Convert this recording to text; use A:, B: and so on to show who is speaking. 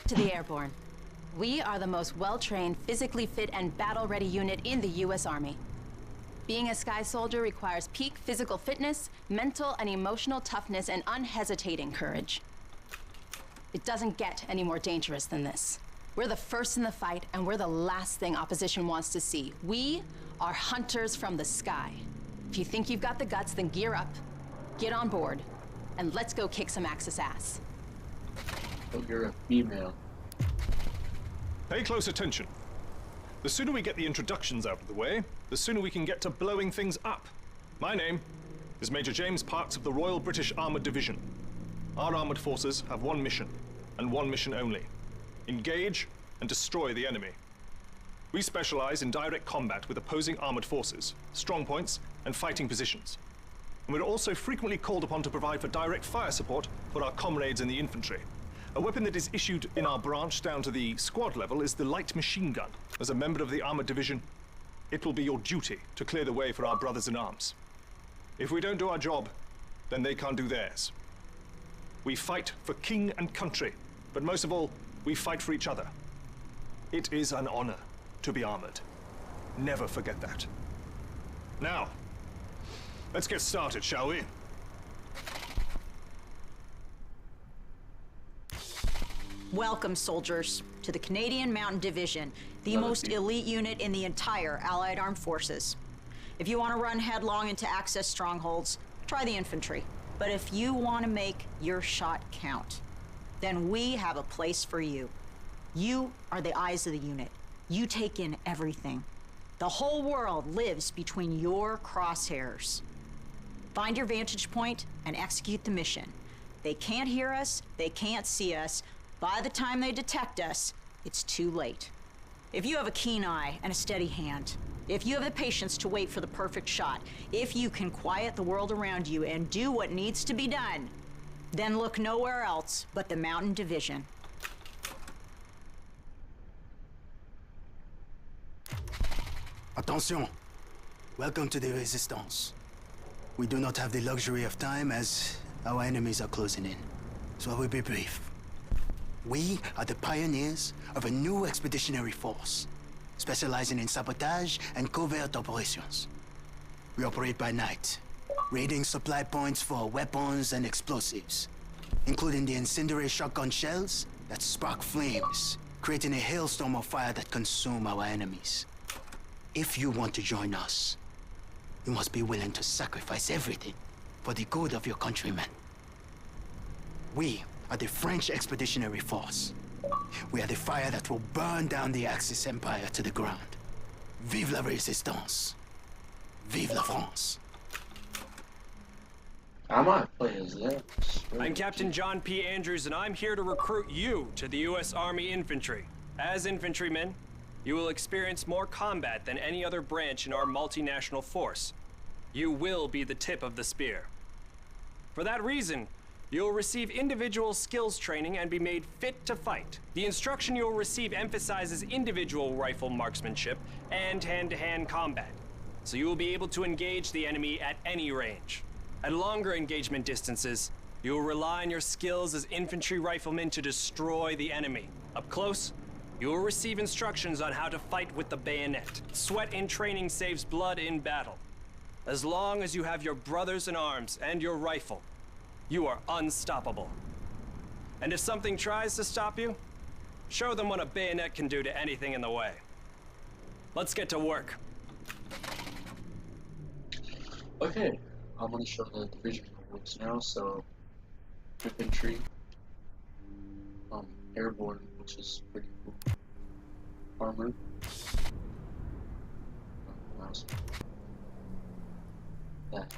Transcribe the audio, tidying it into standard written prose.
A: To the airborne. We are the most well-trained, physically fit, and battle-ready unit in the U.S. Army. Being a Sky Soldier requires peak physical fitness, mental and emotional toughness, and unhesitating courage. It doesn't get any more dangerous than this. We're the first in the fight, and we're the last thing opposition wants to see. We are hunters from the sky. If you think you've got the guts, then gear up, get on board, and let's go kick some Axis ass.
B: Oh, you're a female.
C: Pay close attention. The sooner we get the introductions out of the way, the sooner we can get to blowing things up. My name is Major James Parks of the Royal British Armoured Division. Our armoured forces have one mission, and one mission only. Engage and destroy the enemy. We specialize in direct combat with opposing armoured forces, strong points, and fighting positions. And we're also frequently called upon to provide for direct fire support for our comrades in the infantry. A weapon that is issued in our branch down to the squad level is the light machine gun. As a member of the armoured division, it will be your duty to clear the way for our brothers in arms. If we don't do our job, then they can't do theirs. We fight for king and country, but most of all, we fight for each other. It is an honor to be armored. Never forget that. Now, let's get started, shall we?
D: Welcome, soldiers, to the Canadian Mountain Division, the most elite unit in the entire Allied Armed Forces. If you want to run headlong into Axis strongholds, try the infantry. But if you want to make your shot count, then we have a place for you. You are the eyes of the unit. You take in everything. The whole world lives between your crosshairs. Find your vantage point and execute the mission. They can't hear us, they can't see us. By the time they detect us, it's too late. If you have a keen eye and a steady hand, if you have the patience to wait for the perfect shot, if you can quiet the world around you and do what needs to be done, then look nowhere else but the Mountain Division.
E: Attention! Welcome to the Resistance. We do not have the luxury of time as our enemies are closing in, so I will be brief. We are the pioneers of a new expeditionary force, specializing in sabotage and covert operations. We operate by night, raiding supply points for weapons and explosives, including the incendiary shotgun shells that spark flames, creating a hailstorm of fire that consume our enemies. If you want to join us, you must be willing to sacrifice everything for the good of your countrymen. We are the French Expeditionary Force. We are the fire that will burn down the Axis Empire to the ground. Vive la Résistance. Vive la France.
B: I might play as that.
F: I'm Captain John P. Andrews, and I'm here to recruit you to the U.S. Army Infantry. As infantrymen, you will experience more combat than any other branch in our multinational force. You will be the tip of the spear. For that reason, you'll receive individual skills training and be made fit to fight. The instruction you'll receive emphasizes individual rifle marksmanship and hand-to-hand combat, so you will be able to engage the enemy at any range. At longer engagement distances, you will rely on your skills as infantry riflemen to destroy the enemy. Up close, you will receive instructions on how to fight with the bayonet. Sweat in training saves blood in battle. As long as you have your brothers in arms and your rifle, you are unstoppable. And if something tries to stop you, show them what a bayonet can do to anything in the way. Let's get to work.
B: Okay, I'm gonna show the division works now. So, infantry, airborne, which is pretty cool. Armor. That.